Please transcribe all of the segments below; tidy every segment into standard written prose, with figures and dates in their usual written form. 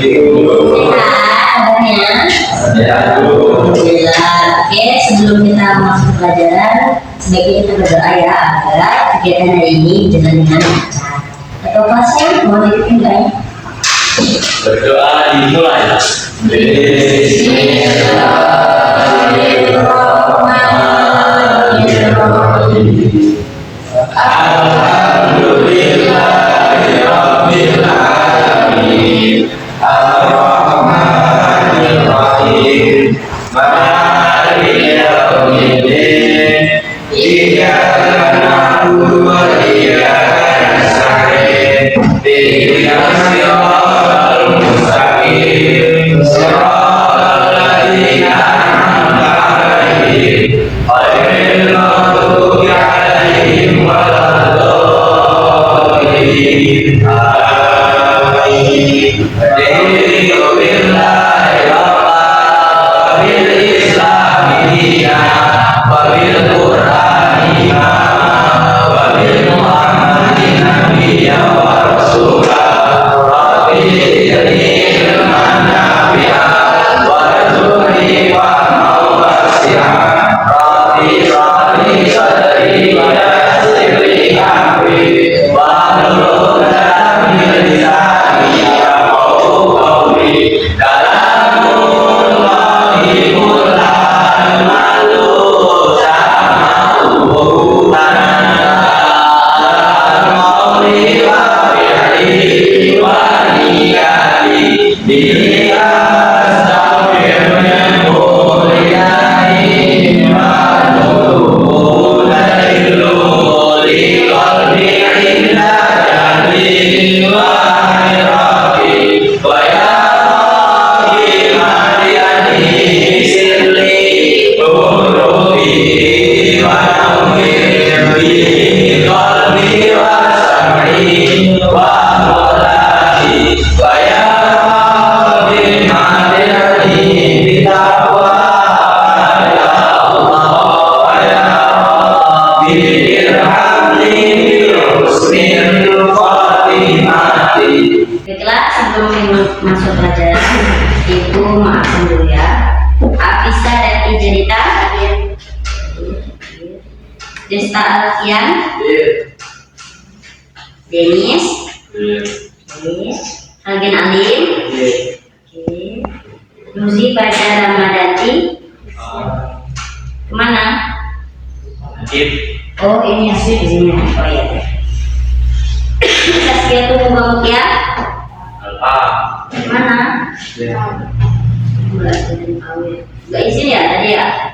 Alhamdulillah. Oke, sebelum kita masuk pelajaran, sebaiknya kita berdoa ya agar kegiatan hari ini berjalan dengan lancar. Atau kelasnya mau diikutin nggak ya? Berdoa dimulai. Bismillahirrahmanirrahim. Alhamdulillahirabbil alamin. Ar-Rahmanir-Rahim. Maliki yaumiddin. Iyyaka na'budu wa iyyaka nasta'in. Ihdinas siratal mustaqim. Siratal ladzina an'amta 'alaihim ghairil maghdubi 'alaihim waladdallin. Amin. Billahi rabbil islami dinan wa bil qur'ani imama wa bil muhammadin nabiyyan wa rasula rabbi zidni ilman nafi'an warzuqni fahman wasi'an rabbi shrahli sadri wa yassir li amri wahlul 'uqdatam min lisani yafqahu qawli. Kalamullahi mula'an malu sama'uhu tanah qawli wa fi'li wa niyati bihi astaghfir min muliani manuhu nailu li qalbi inda jahli wa hayrati wa ya rabbi madiyani sirli urubi wa nawwir bihi qalbi wa sam'i wa mulati wa ya rabbi madiyani bitaqwa ya Allah ya rabbi irhamni bil husnil khatimati. Baiklah, sebelum masuk pelajaran itu maafkan dulu ya. Afisa dan Ijanita, Desta Alfian, Denis, Algen Alim, Nuzi pada Ramadhanti. Kemana? Oh ini hasil di sini. Oh ya. Saskia Tunggu Mutia. Mana? Gak izin ya tadi ya?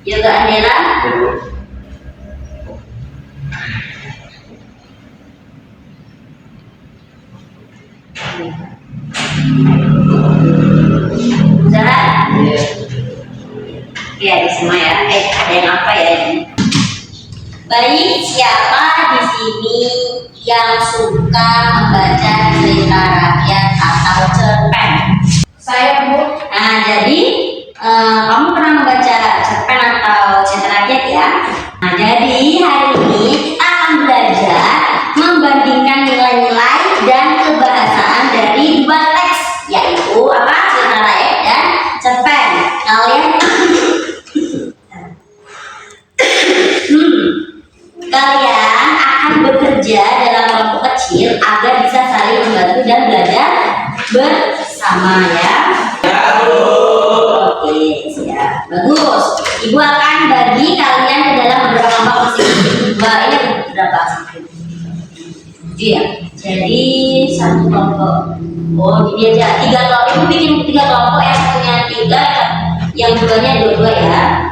Yoga Andela. Zahra? Ya di semua ya. Ada yang apa ya ini? Baik, siapa di sini yang suka membaca cerita rakyat atau cerpen? Saya, Bu. Nah, jadi kamu pernah membaca cerpen atau cerita rakyat ya? Nah, jadi hari ini kita akan belajar membandingkan nilai-nilai dan kebahasaan dari dua teks, yaitu apa? Cerita rakyat dan cerpen. Kalian akan bekerja dalam kelompok kecil agar bisa saling membantu dan belajar bersama ya. Oke, siap. Bagus. Ibu akan bagi kalian ke dalam beberapa kelompok masing-masing. Dua ini berapa? Iya. Jadi satu kelompok. Oh, jadi aja 3 kelompok. Ibu bikin 3 kelompok, yang satunya 3, yang duanya 2 ya.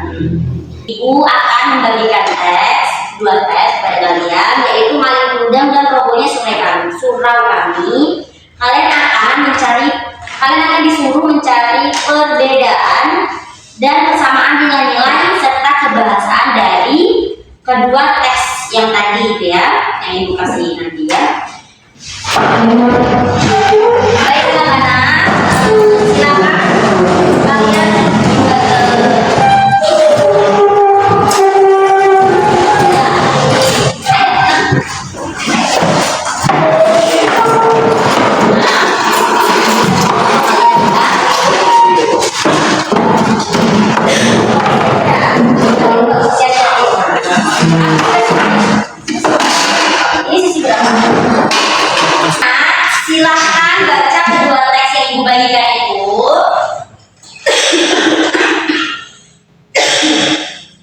Ibu akan membagikan teks, 2 teks pada kalian, yaitu Maling Kundang dan Robohnya Surau Kami. Kalian akan disuruh mencari perbedaan dan persamaan nilai-nilai serta kebahasaan dari kedua teks yang tadi itu ya, yang ibu kasih nanti ya. Baiklah anak, silakan kalian silahkan baca kedua teks yang Ibu bagikan itu.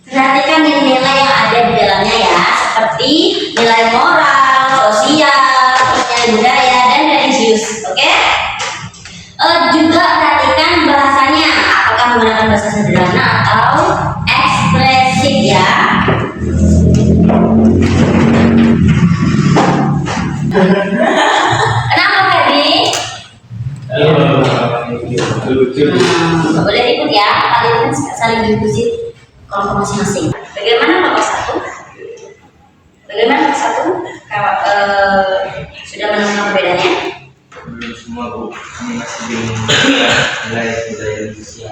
Perhatikan nilai-nilai yang ada di dalamnya ya, seperti nilai moral, sosial, nilai budaya, dan religius. Oke? Juga perhatikan bahasanya, apakah menggunakan bahasa sederhana atau ekspresif ya. Kenapa Ferdi? Nggak boleh ikut ya, kalian kan saling diskusi kelompok masing-masing. Bagaimana nomor 1? Bagaimana nomor 1? Sudah menemukan perbedaannya? Belum semua Bu, kami masih bingung nilai budaya Indonesia.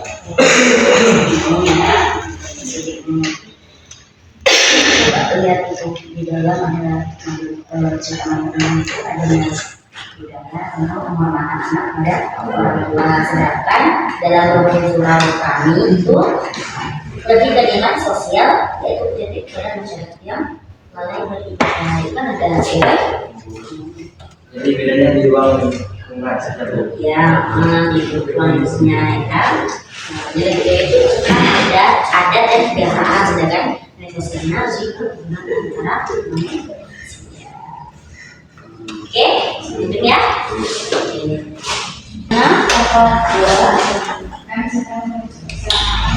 Coba lihat itu di dalam ada cerita itu ada nilai budaya tentang penghormatan anak pada orang tua. Sedangkan dalam program kami itu lebih ke nilai sosial, yaitu titik pada masyarakat yang lalai beribadah. Itu kan ada cewek. Jadi bedanya di ruang lingkungan saja Bu. Ya, di ruangnya ya kan. Nilai budaya itu kan ada adat dan kebiasaan, sedangkan nilai sosialnya harus digunakan antara manusia. Oke, setuju ya? Nah, apa dua?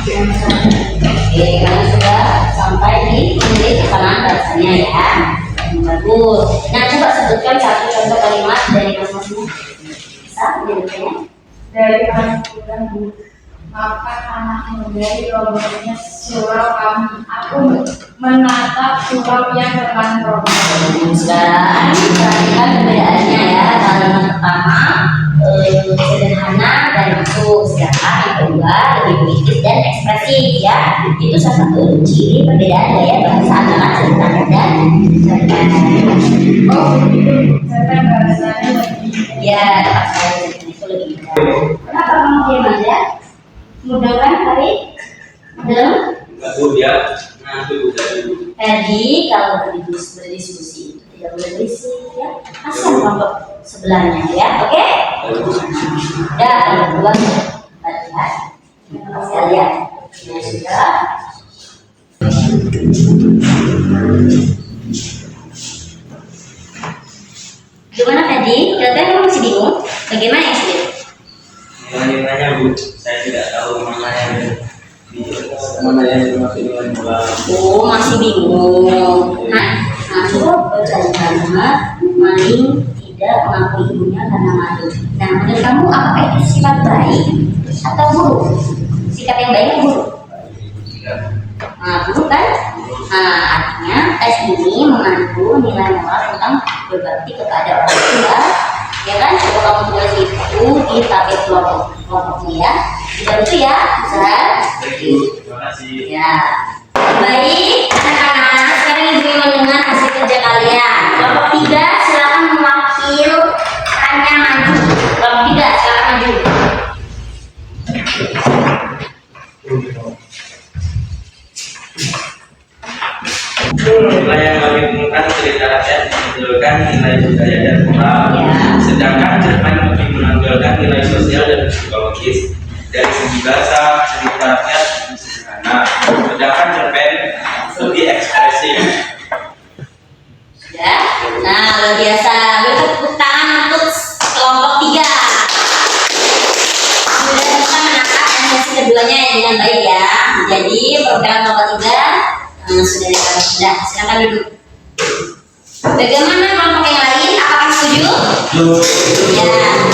Oke, kalian sudah sampai di titik kesamaan bahasanya ya. Bagus. Nah, coba sebutkan satu contoh kalimat dari masing-masing. Bisa menjadikannya? Dari anak bulan Bu, maka anak dari robotnya surau kami. Aku menatap surau yang depan robot. Sekarang perhatikan perbedaannya ya. Kalimat pertama sederhana dan masuk, sedangkan yang kedua lebih puitis dan ekspresif ya. Itu salah satu ciri perbedaan gaya bahasa antara sederhana dan Oh, cerita bahasanya lebih ya, pas itu lebih mudah. Kenapa kamu diam aja? Mudah kan tadi? Mudah? Enggak Bu ya, nanti udah dulu. Jadi kalau berdiskusi itu tidak boleh berisik ya. Asal kelompok sebelahnya ya, oke? Dan yang kedua, lihat sekalian. Nah, sudah. Gimana tadi? Kira-kira kamu masih bingung? Bagaimana yang sulit? Nilai-nilainya Bu, saya tidak tahu mana yang dimaksud nilai moral. Oh, masih bingung. Nah, coba baca kalimat maling tidak mengakui ibunya karena malu. Nah, menurut kamu apakah itu sifat baik atau buruk? Sikap yang baik atau buruk? Nah, buruk kan? Nah, artinya tes ini mengandung nilai moral tentang berbakti kepada orang tua. Ya kan? Coba kamu tulis itu di tabel kelompoknya ya. Sudah itu ya, bisa? Terima kasih. Ya. Baik, anak-anak, sekarang ibu mendengar hasil kerja kalian. Kelompok 3 silakan mewakilkannya maju. Kelompok 3 silakan maju. Nilai yang kami temukan cerita rakyat menonjolkan nilai budaya dan moral, Ya. sedangkan cerpen lebih menonjolkan nilai sosial dan psikologis. Dari segi bahasa, cerita rakyat lebih sederhana, sedangkan cerpen lebih ekspresif. Ya. Nah, luar biasa. Beri tepuk tangan untuk kelompok 3. Sudah bisa menangkap hasil keduanya dengan baik ya. Jadi program kelompok 3 sudah dikatakan sudah. Silakan duduk. Bagaimana kelompok yang lain? Apakah setuju? Ya,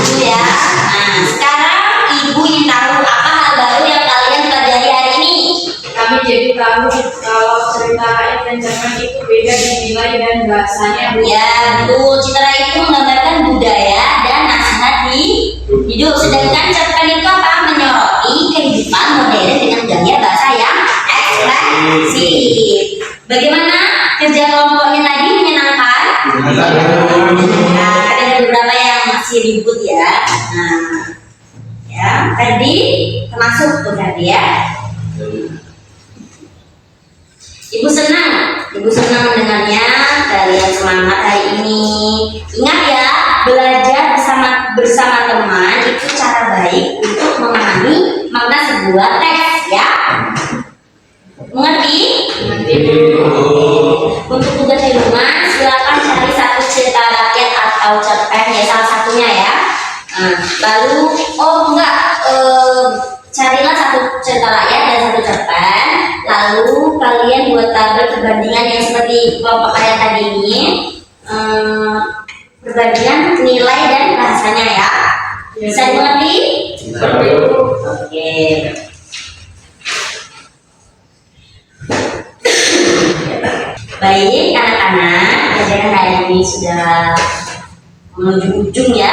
setuju ya. Nah, sekarang ibu ingin tahu apa hal baru yang kalian pelajari hari ini. kami jadi tahu kalau cerita rakyat dan cerpen itu beda di nilai dan bahasanya Bu. Ya, betul. Citra itu menggambarkan budaya dan nasihat di hidup. Sedangkan cerpen itu apa? Menyoroti kehidupan modern dengan gaya bahasa yang ekspresif. Bagaimana kerja kelompoknya tadi, menyenangkan? Nah, ada beberapa yang masih ribut ya. Nah, ya, Ferdi termasuk tuh Ferdi ya. Ibu senang mendengarnya. Kalian semangat hari ini. Ingat ya, belajar bersama membuat teks ya. Mengerti? Untuk tugas di rumah silakan cari satu cerita rakyat atau cerpen ya, salah satunya ya. Lalu carilah satu cerita rakyat dan satu cerpen. Lalu kalian buat tabel perbandingan yang seperti kelompok kalian tadi ini. Perbandingan nilai dan bahasanya ya. Bisa dimengerti? Oke. Baik anak-anak, pelajaran hari ini sudah menuju ujung ya.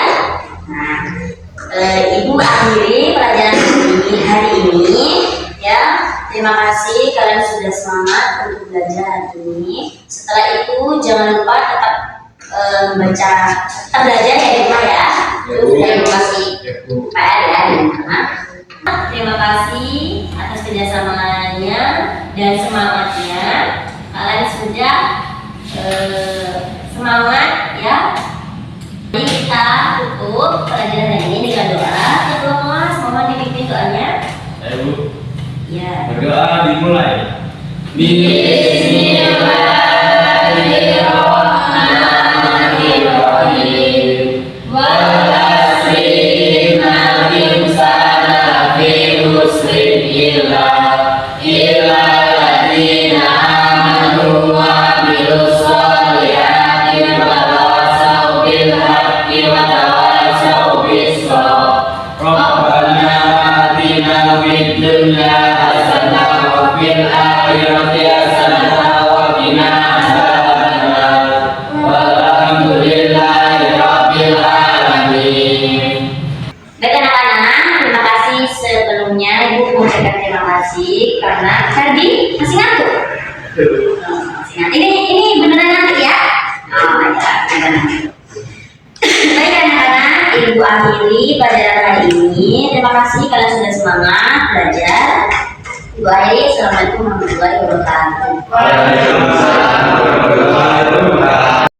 Nah, Ibu akhiri pelajaran hari ini ya. Terima kasih kalian sudah semangat untuk belajar hari ini. Setelah itu jangan lupa tetap tetap belajar ya di rumah ya. Terus dari kasih PR ya di rumah. Terima kasih atas kerjasamanya dan semangatnya. Kalian sudah semangat ya. Jadi kita tutup pelajaran hari ini dengan doa. Sebelum Mas, mohon dipimpin doanya. Ibu, Ya. berdoa dimulai. Baik anak-anak, terima kasih sebelumnya. Ibu mengucapkan terima kasih karena Ferdi masih ngantuk. Masih ngantuk. Ini beneran ngantuk ya? Oh ya, beneran. Baik anak-anak, Ibu akhiri pelajaran hari ini. Terima kasih kalian sudah semangat belajar. Ibu akhiri. Assalamualaikum warahmatullahi wabarakatuh. Waalaikumsalam warahmatullahi wabarakatuh.